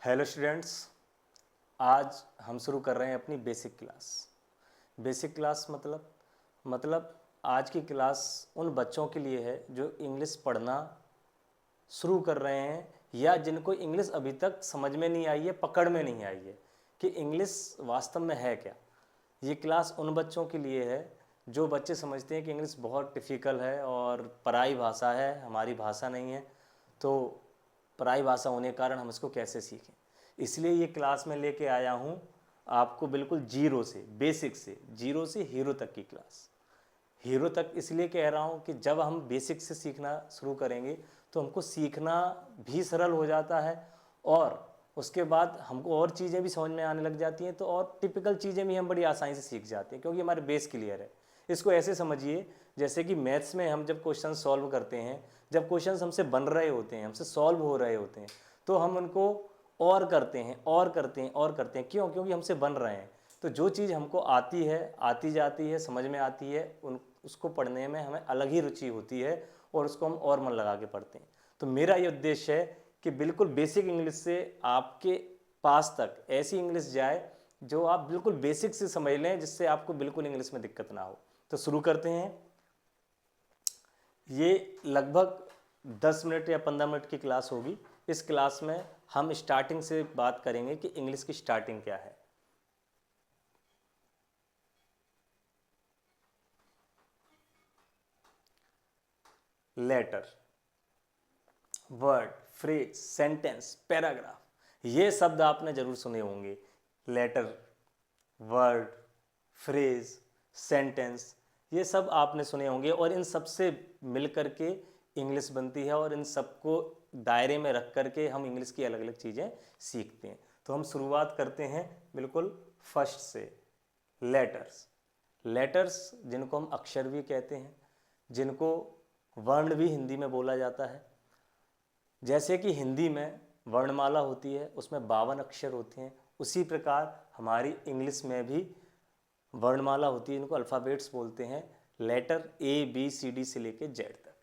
Hello students, आज हम शुरू कर रहे हैं अपनी बेसिक क्लास। बेसिक क्लास मतलब आज की क्लास उन बच्चों के लिए है जो इंग्लिश पढ़ना शुरू कर रहे हैं या जिनको इंग्लिश अभी तक समझ में नहीं आई है, पकड़ में नहीं आई है कि इंग्लिश वास्तव में है क्या। ये क्लास उन बच्चों के लिए है जो बच्चे समझते हैं कि इंग्लिश बहुत डिफ़िकल्ट है और पराई भाषा है, हमारी भाषा नहीं है, तो पराई भाषा होने के कारण हम इसको कैसे सीखें। इसलिए ये क्लास में लेके आया हूँ आपको बिल्कुल जीरो से, बेसिक से, जीरो से हीरो तक की क्लास। हीरो तक इसलिए कह रहा हूँ कि जब हम बेसिक से सीखना शुरू करेंगे तो हमको सीखना भी सरल हो जाता है और उसके बाद हमको और चीज़ें भी समझ में आने लग जाती हैं, तो और टिपिकल चीज़ें भी हम बड़ी आसानी से सीख जाते हैं क्योंकि हमारे बेस क्लियर है। इसको ऐसे समझिए जैसे कि मैथ्स में हम जब क्वेश्चन सॉल्व करते हैं, जब क्वेश्चन हमसे बन रहे होते हैं, हमसे सॉल्व हो रहे होते हैं, तो हम उनको और करते हैं और करते हैं और करते हैं। क्यों? क्योंकि हमसे बन रहे हैं। तो जो चीज़ हमको आती है, आती जाती है, समझ में आती है, उसको पढ़ने में हमें अलग ही रुचि होती है और उसको हम और मन लगा के पढ़ते हैं। तो मेरा ये उद्देश्य है कि बिल्कुल बेसिक इंग्लिश से आपके पास तक ऐसी इंग्लिश जाए जो आप बिल्कुल बेसिक से समझ लें, जिससे आपको बिल्कुल इंग्लिश में दिक्कत ना हो। तो शुरू करते हैं। ये लगभग 10 मिनट या 15 मिनट की क्लास होगी। इस क्लास में हम स्टार्टिंग से बात करेंगे कि इंग्लिश की स्टार्टिंग क्या है। Letter, word, phrase, sentence, paragraph, ये शब्द आपने जरूर सुने होंगे। लेटर, वर्ड, फ्रेज, सेंटेंस, ये सब आपने सुने होंगे और इन सब से मिल करके इंग्लिश बनती है और इन सबको दायरे में रख करके हम इंग्लिश की अलग अलग चीज़ें सीखते हैं। तो हम शुरुआत करते हैं बिल्कुल फर्स्ट से। लेटर्स, लेटर्स जिनको हम अक्षर भी कहते हैं, जिनको वर्ण भी हिंदी में बोला जाता है। जैसे कि हिंदी में वर्णमाला होती है, उसमें 52 अक्षर होते हैं, उसी प्रकार हमारी इंग्लिश में भी वर्णमाला होती है, इनको अल्फ़ाबेट्स बोलते हैं। लेटर ABCD से लेके जेड तक।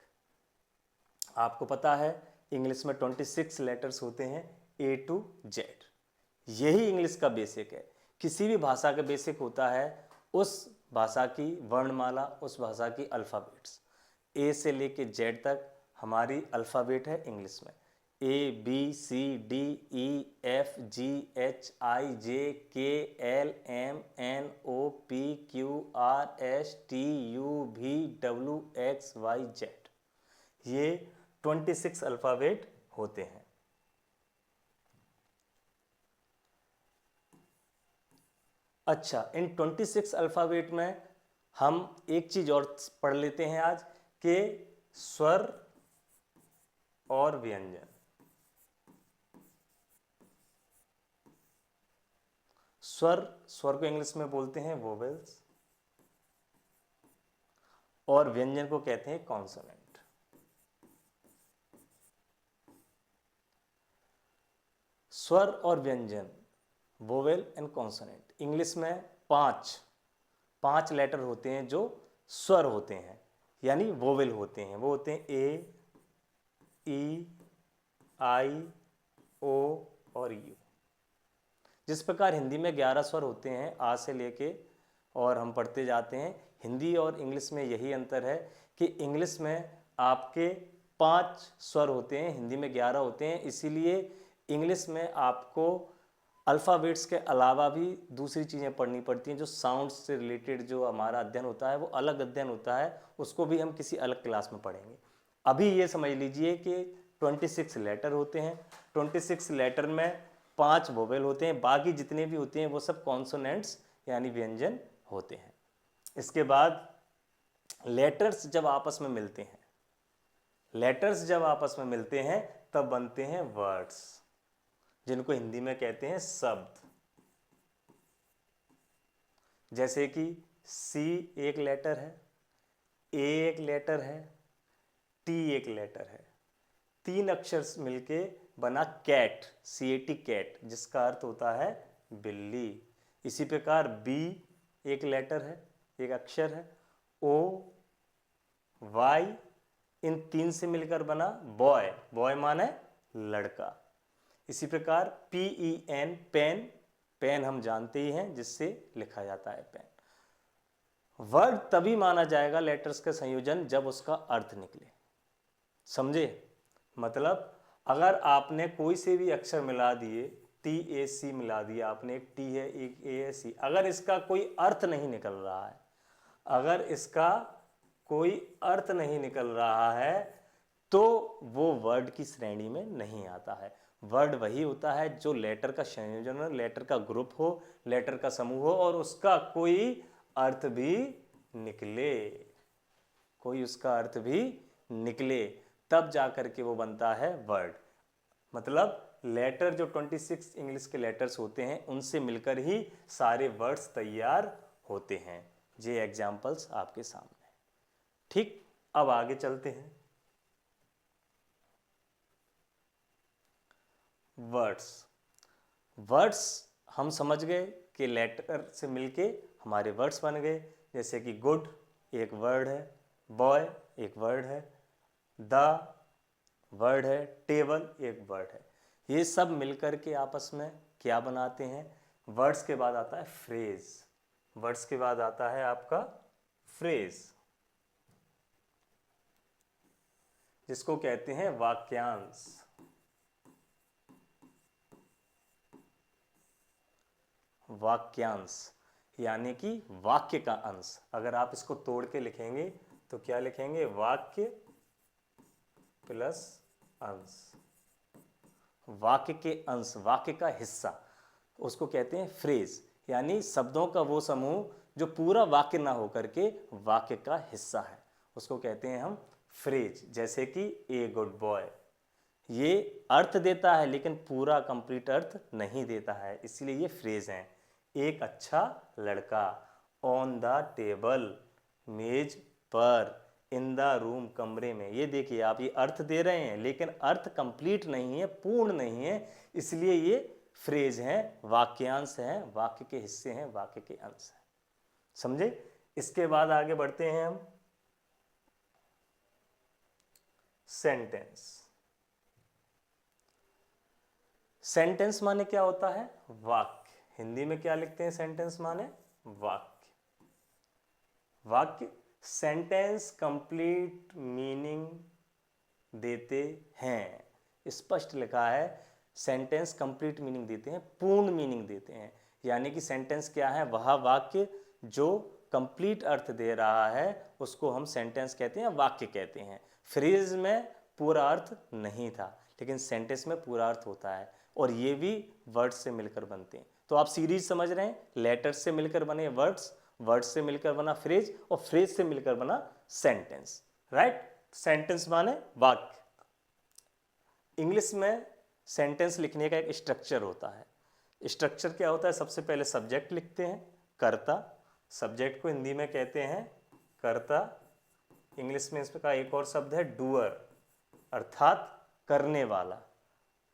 आपको पता है इंग्लिश में 26 लेटर्स होते हैं, A to Z। यही इंग्लिश का बेसिक है। किसी भी भाषा का बेसिक होता है उस भाषा की वर्णमाला, उस भाषा की अल्फ़ाबेट्स। A से लेके Z तक हमारी अल्फ़ाबेट है इंग्लिश में। ABCDEFGHIJKLMNOPQRSTUVWXYZ, ये 26 अल्फ़ाबेट होते हैं। अच्छा, इन 26 अल्फ़ाबेट में हम एक चीज़ और पढ़ लेते हैं आज कि स्वर और व्यंजन। स्वर, स्वर को इंग्लिश में बोलते हैं वोवेल्स और व्यंजन को कहते हैं कॉन्सोनेंट। स्वर और व्यंजन, वोवेल एंड कॉन्सोनेंट, इंग्लिश में पांच लेटर होते हैं जो स्वर होते हैं, यानी वोवेल होते हैं। वो होते हैं A, E, I, O और U। जिस प्रकार हिंदी में 11 स्वर होते हैं आ से लेके और हम पढ़ते जाते हैं, हिंदी और इंग्लिश में यही अंतर है कि इंग्लिश में आपके 5 स्वर होते हैं, हिंदी में 11 होते हैं। इसीलिए इंग्लिश में आपको अल्फ़ाबेट्स के अलावा भी दूसरी चीज़ें पढ़नी पड़ती हैं। जो साउंड्स से रिलेटेड जो हमारा अध्ययन होता है वो अलग अध्ययन होता है, उसको भी हम किसी अलग क्लास में पढ़ेंगे। अभी ये समझ लीजिए कि 26 लेटर होते हैं, 26 लेटर में 5 वोवेल होते हैं, बाकी जितने भी होते हैं वो सब कॉन्सोनेंट्स यानी व्यंजन होते हैं। इसके बाद लेटर्स जब आपस में मिलते हैं, लेटर्स जब आपस में मिलते हैं तब बनते हैं वर्ड्स, जिनको हिंदी में कहते हैं शब्द। जैसे कि C एक लेटर है, A एक लेटर है, T एक लेटर है, 3 अक्षर मिलके बना कैट, CAT कैट, जिसका अर्थ होता है बिल्ली। इसी प्रकार B एक लेटर है, एक अक्षर है, O, Y, इन 3 से मिलकर बना बॉय, बॉय माने लड़का। इसी प्रकार PEN पेन, पेन हम जानते ही हैं जिससे लिखा जाता है पेन। वर्ड तभी माना जाएगा लेटर्स का संयोजन जब उसका अर्थ निकले, समझे? मतलब अगर आपने कोई से भी अक्षर मिला दिए, TAC मिला दिया आपने, एक T है एक A है C, अगर इसका कोई अर्थ नहीं निकल रहा है, अगर इसका कोई अर्थ नहीं निकल रहा है तो वो वर्ड की श्रेणी में नहीं आता है। वर्ड वही होता है जो लेटर का संयोजन हो, लेटर का ग्रुप हो, लेटर का समूह हो और उसका कोई अर्थ भी निकले, कोई उसका अर्थ भी निकले, तब जाकर के वो बनता है वर्ड। मतलब लेटर जो 26 इंग्लिश के लेटर्स होते हैं उनसे मिलकर ही सारे वर्ड्स तैयार होते हैं। ये एग्जाम्पल्स आपके सामने, ठीक। अब आगे चलते हैं। वर्ड्स, वर्ड्स हम समझ गए कि लेटर से मिलके हमारे वर्ड्स बन गए। जैसे कि गुड एक वर्ड है, बॉय एक वर्ड है, द वर्ड है, टेबल एक वर्ड है। ये सब मिलकर के आपस में क्या बनाते हैं? वर्ड्स के बाद आता है फ्रेज, वर्ड्स के बाद आता है आपका फ्रेज, जिसको कहते हैं वाक्यांश। वाक्यांश यानी कि वाक्य का अंश। अगर आप इसको तोड़ के लिखेंगे तो क्या लिखेंगे? वाक्य प्लस अंश, वाक्य के अंश, वाक्य का हिस्सा, उसको कहते हैं फ्रेज। यानी शब्दों का वो समूह जो पूरा वाक्य ना होकर के वाक्य का हिस्सा है, उसको कहते हैं हम फ्रेज। जैसे कि ए गुड बॉय, ये अर्थ देता है लेकिन पूरा कंप्लीट अर्थ नहीं देता है, इसलिए ये फ्रेज हैं। एक अच्छा लड़का, ऑन द टेबल मेज पर, इन द रूम कमरे में, ये देखिए आप, ये अर्थ दे रहे हैं लेकिन अर्थ कंप्लीट नहीं है, पूर्ण नहीं है, इसलिए ये फ्रेज हैं, वाक्यांश हैं, वाक्य के हिस्से हैं, वाक्य के अंश हैं। समझे? इसके बाद आगे बढ़ते हैं हम। सेंटेंस, सेंटेंस माने क्या होता है? वाक्य। हिंदी में क्या लिखते हैं? सेंटेंस माने वाक्य। वाक्य सेंटेंस कंप्लीट मीनिंग देते हैं, स्पष्ट लिखा है, सेंटेंस कंप्लीट मीनिंग देते हैं, पूर्ण मीनिंग देते हैं। यानी कि सेंटेंस क्या है? वह वाक्य जो कंप्लीट अर्थ दे रहा है उसको हम सेंटेंस कहते हैं, वाक्य कहते हैं। फ्रेज में पूरा अर्थ नहीं था लेकिन सेंटेंस में पूरा अर्थ होता है, और ये भी वर्ड्स से मिलकर बनते हैं। तो आप सीरीज समझ रहे हैं, लेटर्स से मिलकर बने वर्ड्स, वर्ड्स से मिलकर बना फ्रेज, और फ्रेज से मिलकर बना सेंटेंस, राइट? सेंटेंस माने वाक्य। इंग्लिश में सेंटेंस लिखने का एक स्ट्रक्चर होता है। स्ट्रक्चर क्या होता है? सबसे पहले सब्जेक्ट लिखते हैं, कर्ता, सब्जेक्ट को हिंदी में कहते हैं कर्ता। इंग्लिश में इसका एक और शब्द है डूअर, अर्थात करने वाला।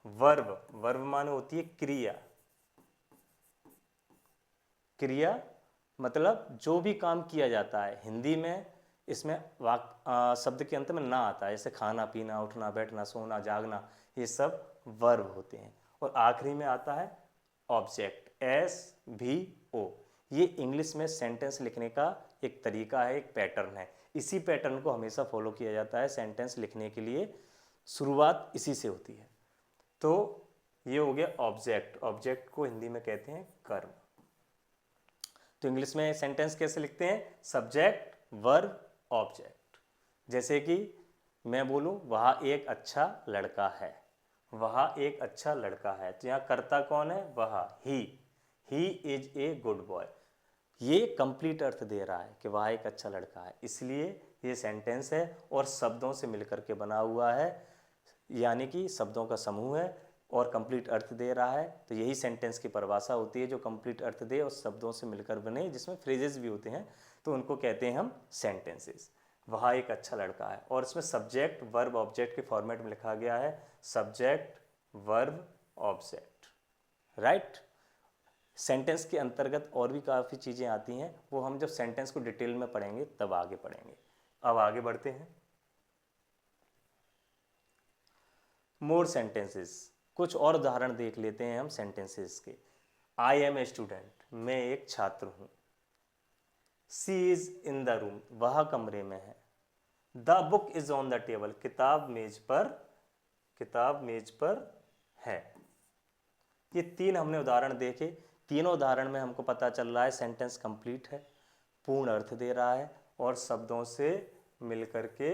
वर्ब, वर्ब माने होती है क्रिया, क्रिया मतलब जो भी काम किया जाता है। हिंदी में इसमें शब्द के अंत में ना आता है, जैसे खाना पीना, उठना बैठना, सोना जागना, ये सब वर्ब होते हैं। और आखिरी में आता है ऑब्जेक्ट, SVO। ये इंग्लिश में सेंटेंस लिखने का एक तरीका है, एक पैटर्न है। इसी पैटर्न को हमेशा फॉलो किया जाता है सेंटेंस लिखने के लिए, शुरुआत इसी से होती है। तो ये हो गया ऑब्जेक्ट, ऑब्जेक्ट को हिंदी में कहते हैं कर्म। तो इंग्लिश में सेंटेंस कैसे लिखते हैं? Subject, verb, object. जैसे कि मैं बोलूं वह एक अच्छा लड़का है, वह एक अच्छा लड़का है, तो यहाँ कर्ता कौन है? वह, he is a good boy. ये कंप्लीट अर्थ दे रहा है कि वह एक अच्छा लड़का है, इसलिए ये सेंटेंस है और शब्दों से मिलकर के बना हुआ है, यानी कि शब्दों का समूह है और कंप्लीट अर्थ दे रहा है। तो यही सेंटेंस की परिभाषा होती है, जो कंप्लीट अर्थ दे और शब्दों से मिलकर बने, जिसमें फ्रेजेस भी होते हैं, तो उनको कहते हैं हम सेंटेंसेस। वह एक अच्छा लड़का है, और इसमें सब्जेक्ट, वर्ब, ऑब्जेक्ट के फॉर्मेट में लिखा गया है, subject, verb, object, right? Sentence के अंतर्गत और भी काफ़ी चीज़ें आती हैं, वो हम जब सेंटेंस को डिटेल में पढ़ेंगे तब आगे पढ़ेंगे। अब आगे बढ़ते हैं। मोर सेंटेंसेस, कुछ और उदाहरण देख लेते हैं हम सेंटेंसेस के। आई एम ए स्टूडेंट, मैं एक छात्र हूँ। सी इज इन द रूम, वह कमरे में है। The book is on the table, किताब मेज पर है। ये तीन हमने उदाहरण देखे। तीनों उदाहरण में हमको पता चल रहा है सेंटेंस कंप्लीट है, पूर्ण अर्थ दे रहा है और शब्दों से मिलकर के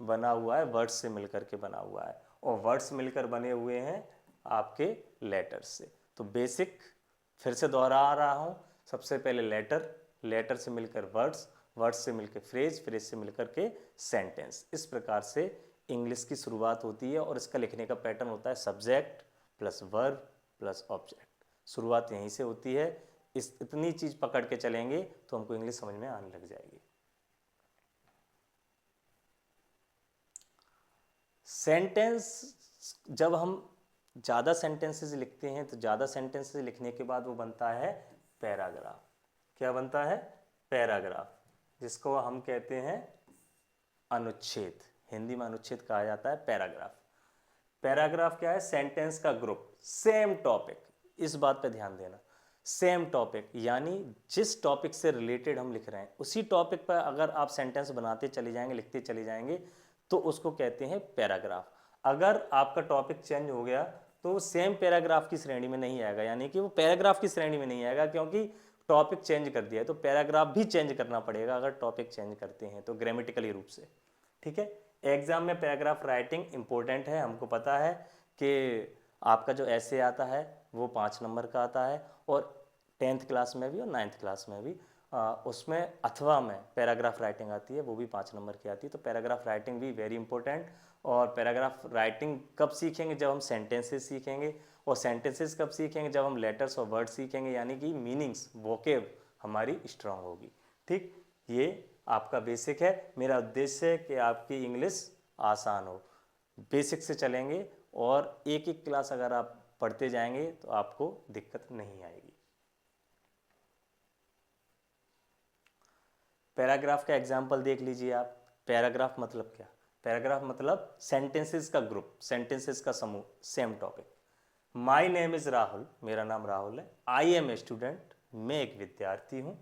बना हुआ है, वर्ड्स से मिलकर के बना हुआ है, और वर्ड्स मिलकर बने हुए हैं आपके लेटर्स से। तो बेसिक फिर से दोहरा रहा हूँ, सबसे पहले लेटर से मिलकर वर्ड्स, वर्ड्स से मिलकर फ्रेज, फ्रेज से मिलकर के सेंटेंस। इस प्रकार से इंग्लिश की शुरुआत होती है और इसका लिखने का पैटर्न होता है subject plus verb plus object. शुरुआत यहीं से होती है। इस इतनी चीज़ पकड़ के चलेंगे तो हमको इंग्लिश समझ में आने लग जाएगी। सेंटेंस, जब हम ज़्यादा सेंटेंसेस लिखते हैं तो ज़्यादा सेंटेंसेस लिखने के बाद वो बनता है पैराग्राफ। क्या बनता है? पैराग्राफ, जिसको हम कहते हैं अनुच्छेद। हिंदी में अनुच्छेद कहा जाता है पैराग्राफ। पैराग्राफ क्या है? सेंटेंस का ग्रुप, सेम टॉपिक, इस बात पे ध्यान देना। सेम टॉपिक यानी जिस टॉपिक से रिलेटेड हम लिख रहे हैं उसी टॉपिक पर अगर आप सेंटेंस बनाते चले जाएंगे, लिखते चले जाएंगे, तो उसको कहते हैं पैराग्राफ। अगर आपका टॉपिक चेंज हो गया तो सेम पैराग्राफ की श्रेणी में नहीं आएगा, यानी कि वो पैराग्राफ की श्रेणी में नहीं आएगा, क्योंकि टॉपिक चेंज कर दिया है। तो पैराग्राफ भी चेंज करना पड़ेगा अगर टॉपिक चेंज करते हैं तो, ग्रामेटिकली रूप से। ठीक है, एग्जाम में पैराग्राफ राइटिंग इंपॉर्टेंट है। हमको पता है कि आपका जो ऐसे आता है वो 5 नंबर का आता है, और 10th क्लास में भी और 9th क्लास में भी उसमें अथवा में पैराग्राफ राइटिंग आती है, वो भी 5 नंबर की आती है। तो पैराग्राफ राइटिंग भी वेरी इंपॉर्टेंट। और पैराग्राफ राइटिंग कब सीखेंगे? जब हम सेंटेंसेस सीखेंगे। और सेंटेंसेस कब सीखेंगे? जब हम लेटर्स और वर्ड सीखेंगे, यानी कि मीनिंग्स, वोकेब हमारी स्ट्रांग होगी। ठीक, ये आपका बेसिक है। मेरा उद्देश्य है कि आपकी इंग्लिश आसान हो। बेसिक से चलेंगे और एक एक क्लास अगर आप पढ़ते जाएंगे तो आपको दिक्कत नहीं आएगी। पैराग्राफ का एग्जाम्पल देख लीजिए आप। पैराग्राफ मतलब क्या? पैराग्राफ मतलब सेंटेंसेस का ग्रुप, सेंटेंसेस का समूह, same topic. My name is Rahul, मेरा नाम राहुल है। आई एम ए स्टूडेंट, मैं एक विद्यार्थी हूँ।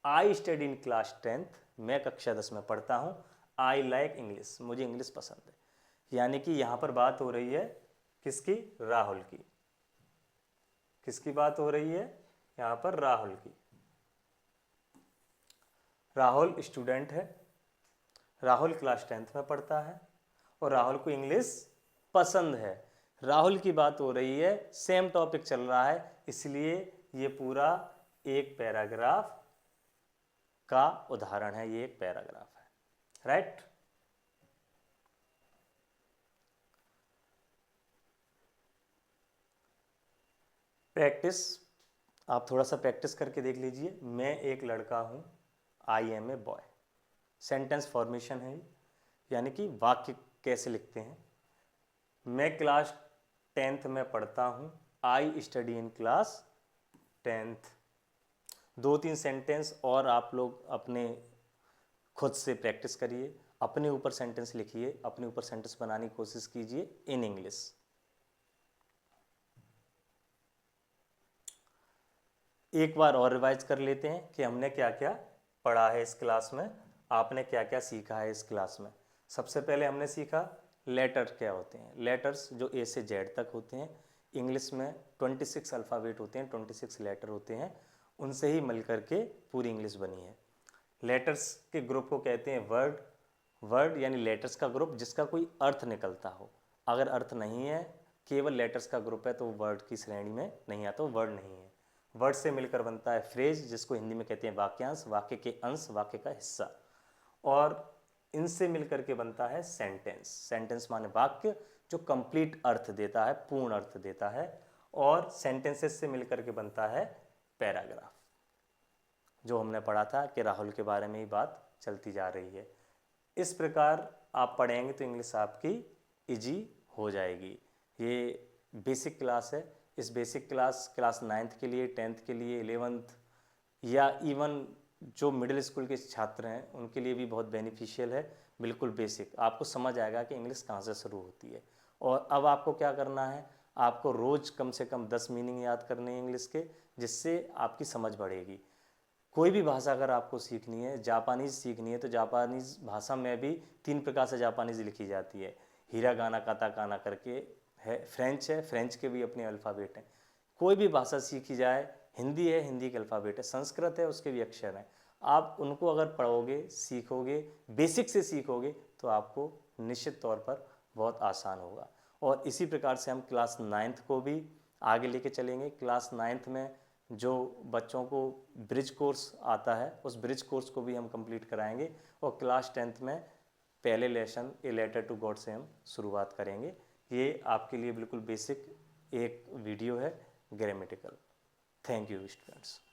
I study in class 10th, मैं कक्षा 10 में पढ़ता हूँ। आई लाइक इंग्लिश, मुझे इंग्लिश पसंद है। यानी कि यहाँ पर बात हो रही है किसकी? राहुल की। किसकी बात हो रही है यहाँ पर? राहुल की। राहुल स्टूडेंट है, राहुल क्लास 10th में पढ़ता है और राहुल को इंग्लिश पसंद है। राहुल की बात हो रही है, सेम टॉपिक चल रहा है, इसलिए ये पूरा एक पैराग्राफ का उदाहरण है। ये एक पैराग्राफ है, राइट। प्रैक्टिस, आप थोड़ा सा प्रैक्टिस करके देख लीजिए। मैं एक लड़का हूँ, I am a boy. Sentence formation है, यानी कि वाक्य कैसे लिखते हैं। मैं क्लास 10th में पढ़ता हूँ, I study in class 10th। 2-3 sentence और आप लोग अपने खुद से प्रैक्टिस करिए, अपने ऊपर सेंटेंस लिखिए, अपने ऊपर सेंटेंस बनाने की कोशिश कीजिए इन इंग्लिश। एक बार और रिवाइज कर लेते हैं कि हमने क्या क्या पढ़ा है इस क्लास में, आपने क्या क्या सीखा है इस क्लास में। सबसे पहले हमने सीखा लेटर क्या होते हैं। लेटर्स जो ए से जेड तक होते हैं, इंग्लिश में 26 अल्फ़ाबेट होते हैं, 26 लेटर होते हैं, उनसे ही मिल करके पूरी इंग्लिश बनी है। लेटर्स के ग्रुप को कहते हैं वर्ड। वर्ड यानी लेटर्स का ग्रुप जिसका कोई अर्थ निकलता हो। अगर अर्थ नहीं है, केवल लेटर्स का ग्रुप है, तो वर्ड की श्रेणी में नहीं आता, वो वर्ड नहीं है। वर्ड से मिलकर बनता है फ्रेज, जिसको हिंदी में कहते हैं वाक्यांश, वाक्य के अंश, वाक्य का हिस्सा। और इनसे मिलकर के बनता है सेंटेंस। सेंटेंस माने वाक्य जो कंप्लीट अर्थ देता है, पूर्ण अर्थ देता है। और सेंटेंसेस से मिलकर के बनता है पैराग्राफ, जो हमने पढ़ा था कि राहुल के बारे में ही बात चलती जा रही है। इस प्रकार आप पढ़ेंगे तो इंग्लिश आपकी इजी हो जाएगी। ये बेसिक क्लास है। इस बेसिक क्लास 9th के लिए, 10th के लिए, 11th या इवन जो मिडिल स्कूल के छात्र हैं उनके लिए भी बहुत बेनिफिशियल है। बिल्कुल बेसिक, आपको समझ आएगा कि इंग्लिश कहाँ से शुरू होती है। और अब आपको क्या करना है, आपको रोज़ कम से कम 10 मीनिंग याद करने हैं इंग्लिश के, जिससे आपकी समझ बढ़ेगी। कोई भी भाषा अगर आपको सीखनी है, जापानीज़ सीखनी है, तो जापानीज़ भाषा में भी 3 प्रकार से जापानीज़ लिखी जाती है। हिरागाना, काताकाना करके है। फ्रेंच है, फ्रेंच के भी अपने अल्फ़ाबेट हैं। कोई भी भाषा सीखी जाए, हिंदी है, हिंदी के अल्फ़ाबेट है, संस्कृत है, उसके भी अक्षर हैं। आप उनको अगर पढ़ोगे, सीखोगे, बेसिक से सीखोगे, तो आपको निश्चित तौर पर बहुत आसान होगा। और इसी प्रकार से हम क्लास 9th को भी आगे लेके चलेंगे। क्लास 9th में जो बच्चों को ब्रिज कोर्स आता है, उस ब्रिज कोर्स को भी हम कंप्लीट कराएंगे। और क्लास 10th में पहले lesson a letter to God से हम शुरुआत करेंगे। ये आपके लिए बिल्कुल बेसिक एक वीडियो है, ग्रामेटिकल। Thank you students.